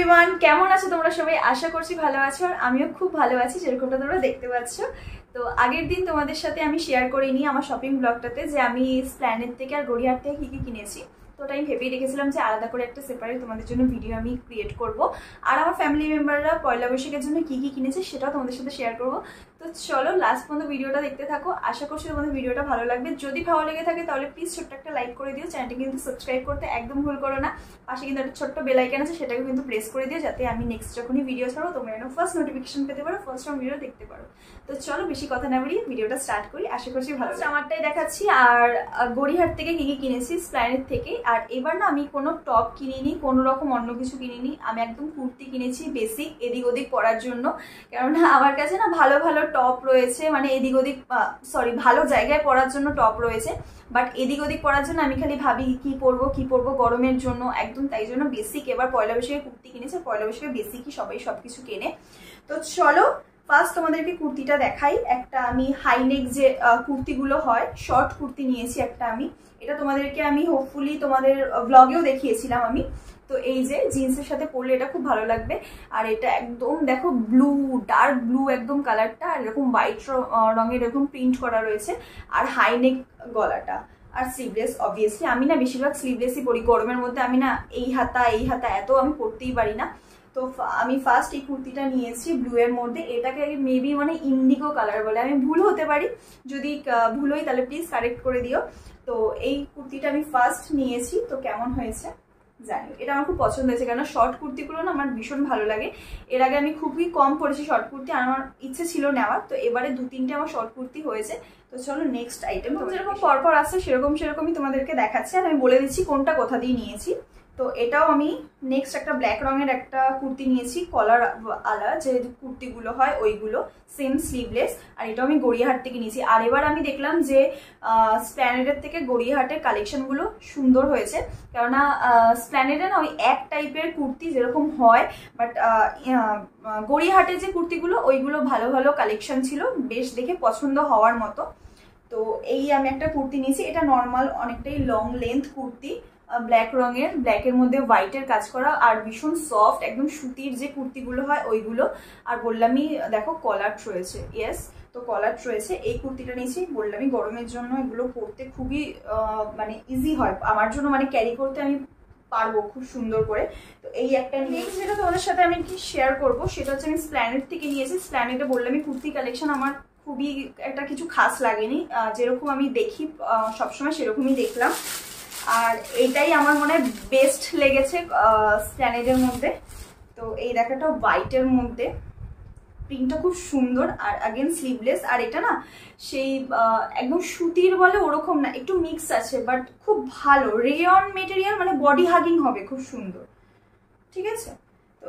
Everyone, কেমন আছো তোমরা সবাই? আশা করছি ভালো আছো আর আমিও খুব ভালো আছি, যেরকমটা তোমরা দেখতে পাচ্ছ। তো আগের দিন তোমাদের সাথে আমি শেয়ার করে নিই আমার শপিং ব্লগটাতে যে আমি স্প্ল্যানেড থেকে আর গড়িয়াহাট থেকে কি কি কিনেছি। তো ওটা আমি ভেবেই রেখেছিলাম যে আলাদা করে একটা সেপারেট তোমাদের জন্য ভিডিও আমি ক্রিয়েট করব, আর আমার ফ্যামিলি মেম্বাররা পয়লা বৈশাখের জন্য কি কি কিনেছে সেটাও তোমাদের সাথে শেয়ার করব। তো চলো লাস্ট পর্যন্ত ভিডিওটা দেখতে থাকো, আশা করছি তোমাদের ভিডিওটা ভালো লাগবে। যদি ভালো লেগে থাকে তাহলে প্লিজ ছোট্ট একটা লাইক করে দিও, চ্যানেলটি কিন্তু সাবস্ক্রাইব করতে একদম ভুল করো না। পাশে কিন্তু একটা ছোট্ট বেল আইকন আছে, সেটাকে কিন্তু প্রেস করে দিও যাতে আমি নেক্সট যখনই ভিডিও ছাড়বো তোমরা যেন ফার্স্ট নোটিফিকেশন পেতে পারো, ফার্স্ট টাইম ভিডিও দেখতে পারো। তো চলো বেশি কথা না বাড়িয়ে ভিডিওটা স্টার্ট করি, আশা করছি ভালো। আমারটাই দেখাচ্ছি আর গড়িয়াহাট থেকে কি কি কিনেছি স্প্ল্যানেড থেকে। আর এবার না আমি কোনো টপ কিনিনি, কোনো রকম অন্য কিছু কিনিনি, আমি একদম কুর্তি কিনেছি বেসিক এদিক ওদিক পরার জন্য। কেননা আমার কাছে না ভালো ভালো টপ রয়েছে, মানে এদিক ওদিক ভালো জায়গায় পরার জন্য টপ রয়েছে, বাট এদিক ওদিক পরার জন্য আমি খালি ভাবি কি পরবো গরমের জন্য একদম, তাই জন্য বেসিক এবার পয়লা বৈশাখে কুর্তি কিনেছে। পয়লা বৈশাখে বেসিকই সবাই সবকিছু কেনে। তো চলো ফার্স্ট তোমাদেরকে কুর্তিটা দেখাই। একটা আমি হাইনেক যে কুর্তিগুলো হয়, শর্ট কুর্তি নিয়েছি একটা আমি। এটা তোমাদেরকে আমি হোপফুলি তোমাদের ব্লগেও দেখিয়েছিলাম আমি। তো এই যে জিন্সের সাথে পরলে এটা খুব ভালো লাগবে। আর এটা একদম দেখো ব্লু, ডার্ক ব্লু একদম কালারটা, আর এরকম হোয়াইট রঙের এরকম প্রিন্ট করা রয়েছে। আর হাইনেক গলাটা, আর স্লিভলেস। অবভিয়াসলি আমি না বেশিরভাগ স্লিভলেসই পরি গরমের মধ্যে, আমি না এই হাতা এত আমি পরতেই পারি না। তো আমি ফার্স্ট এই কুর্তিটা নিয়েছি ব্লু এর মধ্যে। এটাকে মেবি মানে ইন্ডিগো কালার বলে, আমি ভুল হতে পারি, যদি ভুল হই তাহলে প্লিজ কারেক্ট করে দিও। তো এই কুর্তিটা আমি ফার্স্ট নিয়েছি, তো কেমন হয়েছে জানি। এটা আমার খুব পছন্দ হয়েছে, কেন শর্ট কুর্তিগুলো না আমার ভীষণ ভালো লাগে। এর আগে আমি খুবই কম পরেছি শর্ট কুর্তি, আর আমার ইচ্ছে ছিল নেওয়ার, তো এবারে 2-3টে আমার শর্ট কুর্তি হয়েছে। তো চলো নেক্সট আইটেম, যেরকম পরপর আসছে সেরকমই তোমাদেরকে দেখাচ্ছি, আর আমি বলে দিচ্ছি কোনটা কোথা দিয়ে নিয়েছি। তো এটাও আমি নেক্সট একটা ব্ল্যাক রঙের একটা কুর্তি নিয়েছি, কলার আলা যে কুর্তিগুলো হয় ওইগুলো, সেম স্লিভলেস। আর এটাও আমি গড়িয়াহাট থেকে নিয়েছি। আর এবার আমি দেখলাম যে স্প্ল্যানেডের থেকে গড়িয়াহাটের কালেকশনগুলো সুন্দর হয়েছে, কেননা স্প্ল্যানেডে না ওই এক টাইপের কুর্তি যেরকম হয়, বাট গড়িয়াহাটের যে কুর্তিগুলো ওইগুলো ভালো ভালো কালেকশন ছিল, বেশ দেখে পছন্দ হওয়ার মতো। তো এই আমি একটা কুর্তি নিয়েছি, এটা নর্মাল অনেকটাই লং লেন্থ কুর্তি, ব্ল্যাক রঙের, ব্ল্যাকের মধ্যে হোয়াইটের কাজ করা, আর ভীষণ সফট একদম সুতির যে কুর্তিগুলো হয় ওইগুলো। আর বললামই দেখো কলার রয়েছে, ইয়েস তো কলার রয়েছে। এই কুর্তিটা নিয়েছি, বললামই গরমের জন্য এগুলো পরতে খুবই মানে ইজি হয় আমার জন্য, মানে ক্যারি করতে আমি পারবো খুব সুন্দর করে। তো এই একটা নেক্সট যেটা তোমাদের সাথে আমি কি শেয়ার করবো সেটা হচ্ছে আমি স্প্ল্যানেড থেকে নিয়েছি। স্প্ল্যানেডে বললামই কুর্তি কালেকশন আমার খুবই একটা কিছু খাস লাগেনি, যেরকম আমি দেখি সবসময় সেরকমই দেখলাম। আর এইটাই আমার মনে হয় বেস্ট লেগেছে স্প্ল্যানেডের মধ্যে। তো এই দেখাটা হোয়াইটের মধ্যে, প্রিন্টটা খুব সুন্দর, আর আগেন স্লিভলেস। আর এটা না সেই একদম সুতির বলে ওরকম না, একটু মিক্স আছে, বাট খুব ভালো রেয়ন মেটেরিয়াল, মানে বডি হাগিং হবে, খুব সুন্দর। ঠিক আছে, তো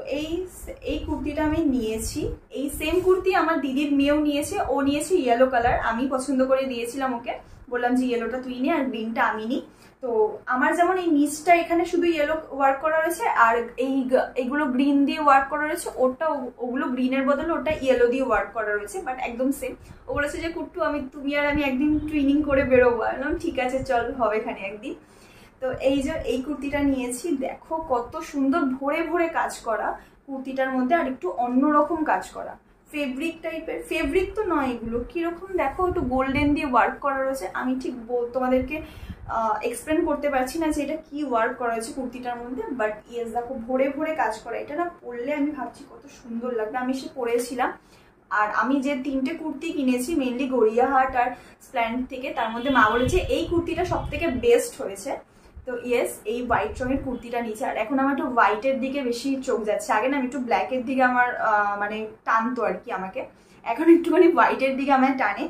এই কুর্তিটা আমি নিয়েছি। এই সেম কুর্তি আমার দিদির মেয়েও নিয়েছে, ও নিয়েছে ইয়েলো কালার, আমি পছন্দ করে দিয়েছিলাম ওকে, বললাম যে ইয়েলোটা তুই নে আর গ্রিনটা আমি নিই। তো আমার যেমন এই নিচটা এখানে শুধু ইয়েলো ওয়ার্ক করা রয়েছে, আর এইগুলো গ্রিন দিয়ে ওয়ার্ক করা রয়েছে, ওগুলো গ্রিনের বদলে ওটা ইয়েলো দিয়ে ওয়ার্ক করা রয়েছে, বাট একদম সেম। ও বলেছে যে কুট্টু তুমি আর আমি একদিন টুইনিং করে বেরোবো, বললাম ঠিক আছে চল, হবে এখানে একদিন। তো এই যে এই কুর্তিটা নিয়েছি, দেখো কত সুন্দর ভরে ভরে কাজ করা কুর্তিটার মধ্যে, আর একটু অন্যরকম কাজ করা, ফেব্রিক টাইপের, ফেব্রিক তো নয় এগুলো, কিরকম দেখো একটু গোল্ডেন দিয়ে ওয়ার্ক করা রয়েছে। আমি ঠিক তোমাদেরকে এক্সপ্লেন করতে পারছি না যে এটা কি ওয়ার্ক করা হয়েছে কুর্তিটার মধ্যে, বাট ইয়েস দেখো ভরে ভরে কাজ করা। এটা না পরলে আমি ভাবছি কত সুন্দর লাগবে, আমি সে পরেছিলাম। আর আমি যে 3টে কুর্তি কিনেছি মেনলি গড়িয়াহাট আর স্প্ল্যানেড থেকে, তার মধ্যে মা বলেছে এই কুর্তিটা সব থেকে বেস্ট হয়েছে। তো ইয়েস এই হোয়াইট রঙের কুর্তিটা নিয়েছে। আর এখন আমার একটু হোয়াইটের দিকে বেশি চোখ যাচ্ছে, আগে না আমি একটু ব্ল্যাকের দিকে আমার মানে টানতো আর কি আমাকে, এখন একটুখানি হোয়াইটের দিকে আমার টানে।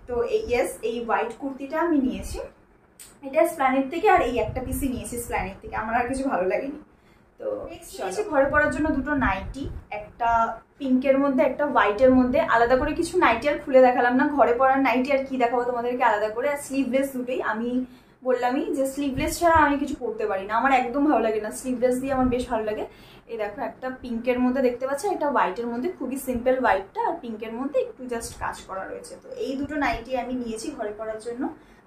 তো ইয়েস এই হোয়াইট কুর্তিটা আমি নিয়েছি, এটা স্প্ল্যানেড থেকে। আর এই একটা পিসই নিয়েছি স্প্ল্যানেড থেকে, আমার আর কিছু ভালো লাগেনি। তো নেক্সট নিয়েছি ঘরে পরার জন্য দুটো নাইটি, একটা পিঙ্কের মধ্যে একটা হোয়াইটের মধ্যে। আলাদা করে কিছু নাইটি আর খুলে দেখালাম না, ঘরে পরার নাইটি আর কি দেখাবো তোমাদেরকে আলাদা করে। আর স্লিভলেস দুটোই, আমি বললামই যে স্লিভলেস ছাড়া আমি কিছু পরতে পারি না, আমার একদম ভালো লাগে না, স্লিভলেস দিয়ে আমার বেশ ভালো লাগে। এই দেখো একটা পিঙ্কের মধ্যে দেখতে পাচ্ছ, একটা হোয়াইটের মধ্যে, খুবই সিম্পল হোয়াইটটা, আর পিঙ্কের মধ্যে একটু জাস্ট কাজ করা রয়েছে। তো এই দুটো নাইটি আমি নিয়েছি ঘরে পরার জন্য।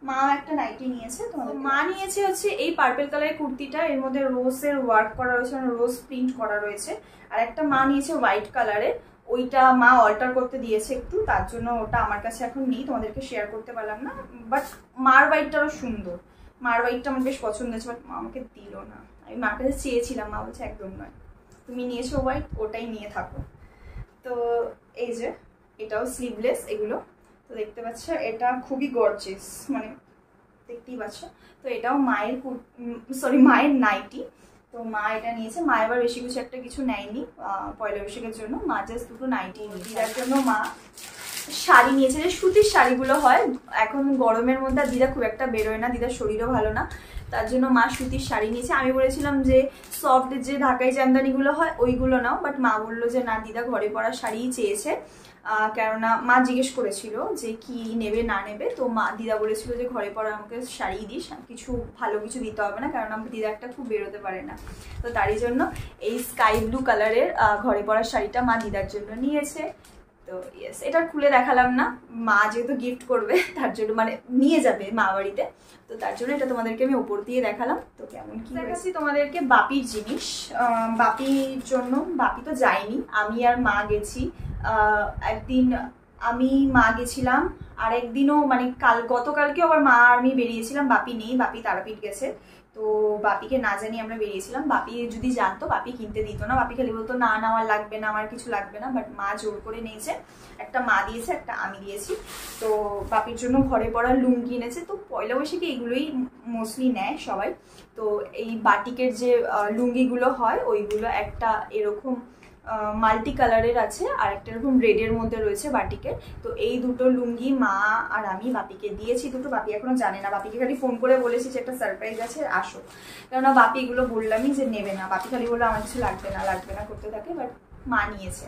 মা একটা নাইটি নিয়েছে, তোমাদের মা নিয়েছে হচ্ছে এই পার্পল কালারের কুর্তিটা, এর মধ্যে রোজের ওয়ার্ক করা রয়েছে, মানে রোজ প্রিন্ট করা রয়েছে। আর একটা মা নিয়েছে হোয়াইট কালারের, ওইটা মা অল্টার করতে দিয়েছে একটু, তার জন্য ওটা আমার কাছে এখন নেই, তোমাদেরকে শেয়ার করতে পারলাম না। বাট মার হোয়াইটটারও সুন্দর, মার হোয়াইটটা আমার বেশ পছন্দ হয়েছে, বাট মা আমাকে দিল না। আমি মার কাছে চেয়েছিলাম, মা বলছে একদম নয়, তুমি নিয়েছো হোয়াইট, ওটাই নিয়ে থাকো। তো এই যে এটাও স্লিভলেস এগুলো, তো দেখতে পাচ্ছ এটা খুবই গর্জিয়াস, মানে দেখতেই পাচ্ছ। তো এটাও মায়ের মায়ের নাইটি, তো মা এটা নিয়েছে। মা এবার বেশি কিছু একটা কিছু নেয়নি পয়লা বৈশাখের জন্য, মা জাস্ট দুটো নাইটি নিয়েছে। তার জন্য মা শাড়ি নিয়েছে, যে সুতির শাড়িগুলো হয় এখন গরমের মধ্যে, দিদা খুব একটা বেরোয় না, দিদার শরীরও ভালো না, তার জন্য মা সুতির শাড়ি নিয়েছে। আমি বলেছিলাম যে সফট যে ঢাকাই জামদানিগুলো হয় ওইগুলো নাও, বাট মা বললো যে না, দিদা ঘরে পরা শাড়িই চেয়েছে। কেননা মা জিজ্ঞেস করেছিল যে কি নেবে না নেবে, তো মা দিদা বলেছিল যে ঘরে পরা আমাকে শাড়ি দিস, কিছু ভালো কিছু দিতে হবে না, কারণ আমার দিদা একটা খুব বেরোতে পারে না। তো তারই জন্য এই স্কাই ব্লু কালারের ঘরে পরা শাড়িটা মা দিদার জন্য নিয়েছে। তো ইয়েস, এটা খুলে দেখালাম না, মা যেহেতু গিফট করবে তার জন্য, মানে নিয়ে যাবে মা বাড়িতে, তো তার জন্য এটা তোমাদেরকে আমি ওপর দিয়ে দেখালাম। তো কেমন কি দেখাচ্ছি তোমাদেরকে বাপির জিনিস। বাপির জন্য, বাপি তো যায়নি, আমি আর মা গেছি। একদিন আমি মা গেছিলাম, আর একদিনও মানে গতকালকেও আবার মা আর আমি বেরিয়েছিলাম, বাপি নেই, বাপি তারাপীঠ গেছে। তো বাপিকে না জানি আমরা বেরিয়েছিলাম, বাপি যদি জানতো বাপি কিনতে দিত না, বাপি খালি বলতো না না আমার লাগবে না, আমার কিছু লাগবে না, বাট মা জোর করে নিয়েছে, একটা মা দিয়েছে একটা আমি দিয়েছি। তো বাপির জন্য ঘরে পরা লুঙ্গি এনেছে, তো পয়লা বৈশাখে এগুলোই মোস্টলি নেয় সবাই। তো এই বাটিকের যে লুঙ্গিগুলো হয় ওইগুলো একটা এরকম মাল্টি কালারের আছে, আর একটা এরকম রেডের মধ্যে রয়েছে বাটিকের। তো এই দুটো লুঙ্গি মা আর আমি বাপিকে দিয়েছি দুটো, বাপি এখনো জানে না, বাপিকে খালি ফোন করে বলেছি যে একটা সারপ্রাইজ আছে আসো, কেননা বাপি এগুলো বললামই যে নেবে না, বাপি খালি বললো আমার কিছু লাগবে না করতে থাকে, বাট মা নিয়েছে।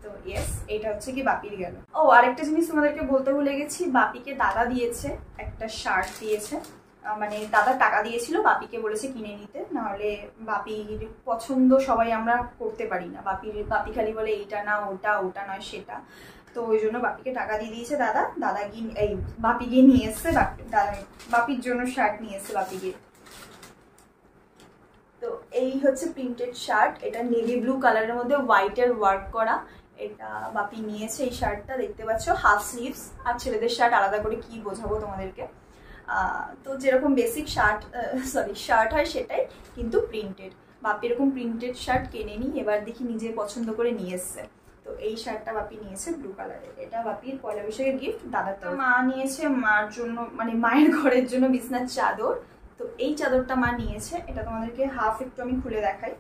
তো ইয়েস, এটা হচ্ছে কি বাপির গেল। ও আরেকটা জিনিস তোমাদেরকে বলতে ভুলে গেছি, বাপিকে দাদা দিয়েছে একটা শার্ট দিয়েছে, মানে দাদা টাকা দিয়েছিল, বাপিকে বলেছে কিনে নিতে, নাহলে বাপির পছন্দ সবাই আমরা করতে পারি না, বাপি খালি বলে এইটা না ওটা, ওটা নয় সেটা, তো ওই জন্য বাপিকে টাকা দিয়ে দিয়েছে দাদা গিয়ে এই বাপি গিয়ে নিয়ে এসছে, বাপির জন্য শার্ট নিয়ে এসছে বাপি গিয়ে। তো এই হচ্ছে প্রিন্টেড শার্ট, এটা নেভি ব্লু কালারের মধ্যে হোয়াইটের ওয়ার্ক করা, এটা বাপি নিয়েছে। এই শার্টটা দেখতে পাচ্ছ হাফ স্লিভস, আর ছেলেদের শার্ট আলাদা করে কি বোঝাবো তোমাদেরকে। তো যেরকম বেসিক শার্ট হয় সেটাই, কিন্তু প্রিন্টেড। বাপি এরকম প্রিন্টেড শার্ট কেনেনি, এবার দেখি নিজে পছন্দ করে নিয়ে এসছে। তো এই শার্টটা বাপি নিয়েছে ব্লু কালারের, এটা বাপির পয়লা বৈশাখের গিফট দাদার। তো মা নিয়েছে মার জন্য, মানে মায়ের ঘরের জন্য বিছনার চাদর। তো এই চাদরটা মা নিয়েছে, এটা তোমাদেরকে হাফ একটু আমি খুলে দেখাই,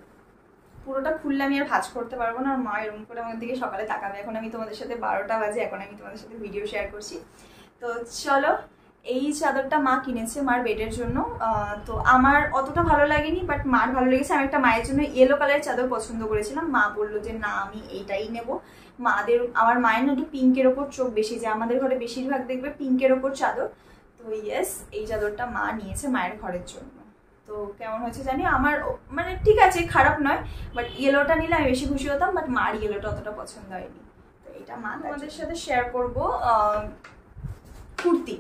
পুরোটা খুললে আমি আর ভাঁজ করতে পারবো না, আর মা এরকম করে আমার দিকে সকালে তাকাবে। এখন আমি তোমাদের সাথে 12টা বাজে, এখন আমি তোমাদের সাথে ভিডিও শেয়ার করছি। তো চলো, এই চাদরটা মা কিনেছে মার বেডের জন্য। তো আমার অতটা ভালো লাগেনি, বাট মার ভালো লেগেছে। আমি একটা মায়ের জন্য ইয়েলো কালারের চাদর পছন্দ করেছিলাম, মা বললো যে না আমি এইটাই নেব। আমার মায়ের না একটু পিঙ্কের ওপর চোখ বেশি, যে আমাদের ঘরে বেশিরভাগ দেখবে পিঙ্কের ওপর চাদর। তো ইয়েস, এই চাদরটা মা নিয়েছে মায়ের ঘরের জন্য। তো কেমন হয়েছে জানি, আমার মানে ঠিক আছে, খারাপ নয়, বাট ইয়েলোটা নিলে আমি বেশি খুশি হতাম, বাট মার ইয়েলোটা অতটা পছন্দ হয়নি। তো এটা মা তোমাদের সাথে শেয়ার করবো কুর্তি,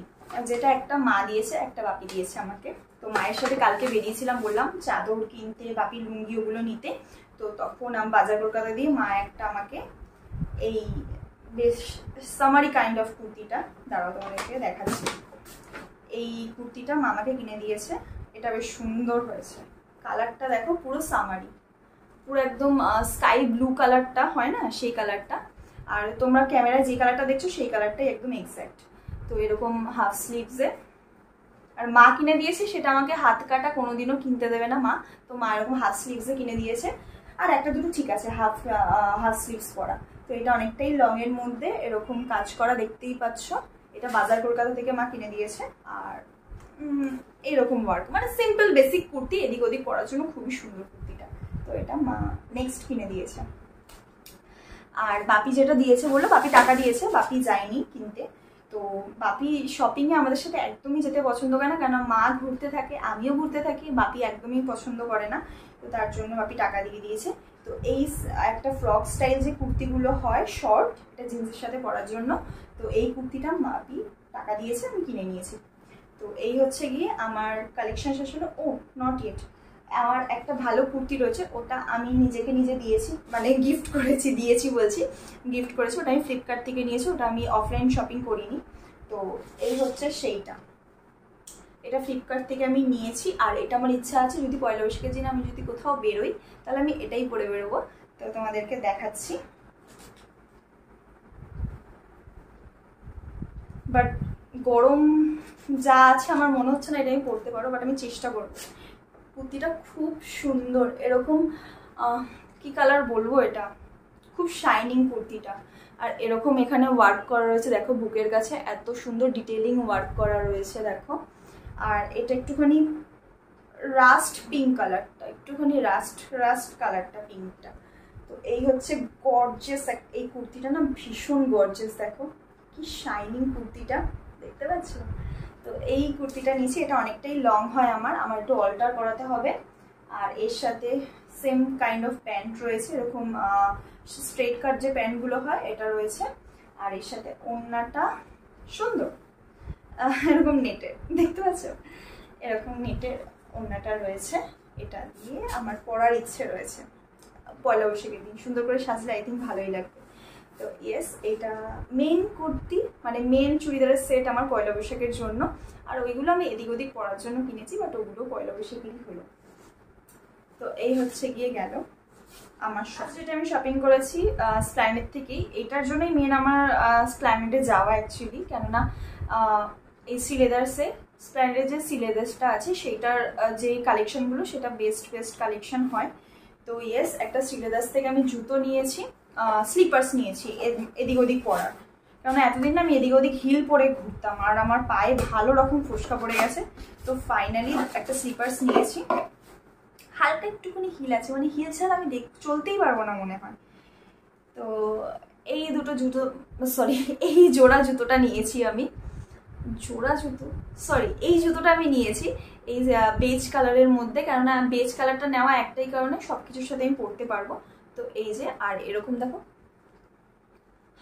যেটা একটা মা দিয়েছে একটা বাপি দিয়েছে আমাকে। তো মায়ের সাথে কালকে বেরিয়েছিলাম, বললাম চাদর কিনতে, বাপির লুঙ্গি ওগুলো নিতে। তো তখন আমি বাজার কলকাতা দিয়ে মা একটা আমাকে এই বেশ সামারি কাইন্ড অফ কুর্তিটা, দাঁড়াও তোমাদেরকে দেখাচ্ছি, এই কুর্তিটা মা আমাকে কিনে দিয়েছে। এটা বেশ সুন্দর হয়েছে, কালারটা দেখো পুরো সামারি, পুরো একদম স্কাই ব্লু কালারটা হয় না সেই কালারটা, আর তোমরা ক্যামেরায় যে কালারটা দেখছো সেই কালারটাই একদম এক্স্যাক্ট। তো এরকম হাফ স্লিভসে, আর মা কিনে দিয়েছে সেটা আমাকে হাত কাটা কোনোদিনও কিনতে দেবে না মা, তো মা এরকম হাফ স্লিভসে কিনে দিয়েছে। আর একটা দুটো ঠিক আছে হাফ স্লিভস পরা। তো এটা অনেকটাই লং এর মধ্যে এরকম কাজ করা, দেখতেই পাচ্ছ। এটা বাজার কলকাতা থেকে মা কিনে দিয়েছে, আর এরকম ওয়ার্ক, মানে সিম্পল বেসিক কুর্তি, এদিক ওদিক পরার জন্য খুবই সুন্দর কুর্তিটা। তো এটা মা নেক্সট কিনে দিয়েছে। আর বাপি যেটা দিয়েছে বললো, বাপি টাকা দিয়েছে, বাপি যায়নি কিনতে। তো বাপি শপিংয়ে আমাদের সাথে একদমই যেতে পছন্দ করে না, কেন মা ঘুরতে থাকে, আমিও ঘুরতে থাকি, বাপি একদমই পছন্দ করে না। তো তার জন্য বাপি টাকা দিয়ে দিয়েছে। তো এই একটা ফ্রক স্টাইল যে কুর্তিগুলো হয় শর্ট, এটা জিন্সের সাথে পরার জন্য, তো এই কুর্তিটা বাপি টাকা দিয়েছে, আমি কিনে নিয়েছি। তো এই হচ্ছে গিয়ে আমার কালেকশন শেষ হলো। ও নট ইয়েট, আমার একটা ভালো কুর্তি রয়েছে, ওটা আমি নিজেকে নিজে দিয়েছি, মানে গিফট করেছি, গিফট করেছি। ওটা আমি ফ্লিপকার্ট থেকে নিয়েছি, ওটা আমি অফলাইন শপিং করিনি। তো এই হচ্ছে সেইটা, এটা ফ্লিপকার্ট থেকে আমি নিয়েছি। আর এটা আমার ইচ্ছা আছে যদি পয়লা বৈশাখের দিন আমি যদি কোথাও বেরোই তাহলে আমি এটাই পরে বেরোবো। তো তোমাদেরকে দেখাচ্ছি। বাট গরম যা আছে আমার মনে হচ্ছে না এটা আমি পরতে পারবো, বাট আমি চেষ্টা করবো। কুর্তিটা খুব সুন্দর, এরকম কি কালার বলবো, এটা খুব শাইনিং কুর্তিটা। আর এরকম এখানে ওয়ার্ক করা রয়েছে, দেখো বুকের কাছে এত সুন্দর ডিটেলিং ওয়ার্ক করা রয়েছে দেখো। আর এটা একটুখানি রাস্ট পিঙ্ক কালারটা, একটুখানি রাস্ট কালারটা পিঙ্কটা। তো এই হচ্ছে গর্জিয়াস, এই কুর্তিটা না ভীষণ গর্জিয়াস, দেখো কি শাইনিং কুর্তিটা, দেখতে পাচ্ছ? তো এই কুর্তিটা নিয়েছি, এটা অনেকটাই লং হয় আমার একটু অল্টার করাতে হবে। আর এর সাথে সেম কাইন্ড অফ প্যান্ট রয়েছে, এরকম স্ট্রেট কাট যে প্যান্টগুলো হয় এটা রয়েছে। আর এর সাথে ওড়নাটা সুন্দর এরকম নেটের, দেখতে পাচ্ছ? এরকম নেটের ওড়নাটা রয়েছে, এটা দিয়ে আমার পরার ইচ্ছে রয়েছে পয়লা বৈশাখের দিন। সুন্দর করে সাজলে আই থিঙ্ক ভালোই লাগবে। তো ইয়েস, এটা মেন কুর্তি, মানে মেন চুড়িদারের সেট আমার পয়লা বৈশাখের জন্য। আর ওইগুলো আমি এদিক ওদিক পরার জন্য কিনেছি, বাট ওগুলো পয়লা বৈশাখেরই হলো। তো এই হচ্ছে গিয়ে গেল আমার সব, যেটা আমি শপিং করেছি স্প্ল্যানেড থেকেই। এটার জন্যই মেন আমার স্প্ল্যানেডে যাওয়া অ্যাকচুয়ালি, কেননা এই সি লেদার্সে স্প্ল্যানেডের যে সি লেদার্সটা আছে সেইটার যে কালেকশনগুলো সেটা বেস্ট কালেকশন হয়। তো ইয়েস, একটা সি লেদার্স থেকে আমি জুতো নিয়েছি, স্লিপার্স নিয়েছি এদিক ওদিক পরার, কারণ এতদিন আমি এদিক ওদিক হিল পরে ঘুরতাম আর আমার পায়ে ভালো রকম ফোসকা পড়ে গেছে। তো ফাইনালি একটা স্লিপার্স নিয়েছি, হালকা একটুখানি হিল আছে, মানে হিল ছাড়া আমি চলতেই পারবো না মনে হয়। তো এই দুটো জুতো, সরি এই জোড়া জুতোটা নিয়েছি আমি, এই জুতোটা আমি নিয়েছি এই বেজ কালারের মধ্যে, কেননা বেজ কালারটা নেওয়া একটাই কারণে সব কিছুর সাথে আমি পরতে পারবো। তো এই যে, আর এরকম দেখো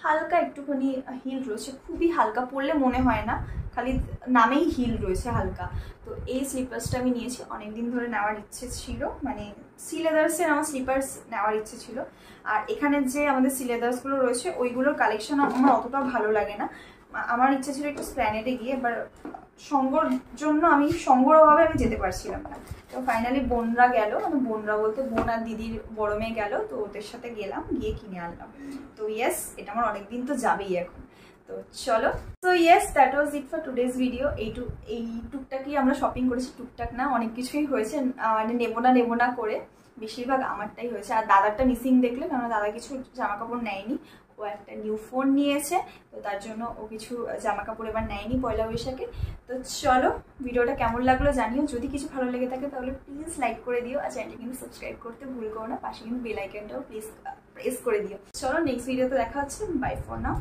হালকা একটুখানি হিল রয়েছে, খুবই হালকা, পরলে মনে হয় না, খালি নামেই হিল রয়েছে হালকা। তো এই স্লিপার্সটা আমি নিয়েছি, অনেকদিন ধরে নেওয়ার ইচ্ছে ছিল, মানে সি লেদার্সের আমার স্লিপার্স নেওয়ার ইচ্ছে ছিল। আর এখানে যে আমাদের সি লেদার্সগুলো রয়েছে ওইগুলোর কালেকশন আমার অতটা ভালো লাগে না। আমার ইচ্ছে ছিল একটু স্প্ল্যানেডে গিয়ে, এবার সঙ্গর জন্য আমি সঙ্গর অভাবে আমি যেতে পারছিলাম না। তো ফাইনালি বোনরা গেল, মানে বোনরা বলতে বোন আর দিদির বড় মেয়ে গেল, তো ওদের সাথে গেলাম, গিয়ে কিনে আনলাম। তো ইয়েস, এটা আমার অনেকদিন তো যাবেই এখন। তো চলো, তো yes, that was it for today's video. এই টুকটাকই আমরা শপিং করেছি, টুকটাক না অনেক কিছুই হয়েছে, মানে নেবো না করে বেশিরভাগ আমারটাই হয়েছে। আর দাদারটা মিসিং দেখলে, কারণ দাদা কিছু জামা কাপড় নেয়নি, ও একটা নিউ ফোন নিয়েছে, তো তার জন্য ও কিছু জামা কাপড় এবার নেয়নি পয়লা বৈশাখে। তো চলো, ভিডিওটা কেমন লাগলো জানিও, যদি কিছু ভালো লেগে থাকে তাহলে প্লিজ লাইক করে দিও, আর চ্যানেলটা কিন্তু সাবস্ক্রাইব করতে ভুল করো না, পাশে কিন্তু বেল আইকনটাও প্লিজ প্রেস করে দিও। চলো, নেক্সট ভিডিওতে দেখা হচ্ছে, বাই ফর নাও।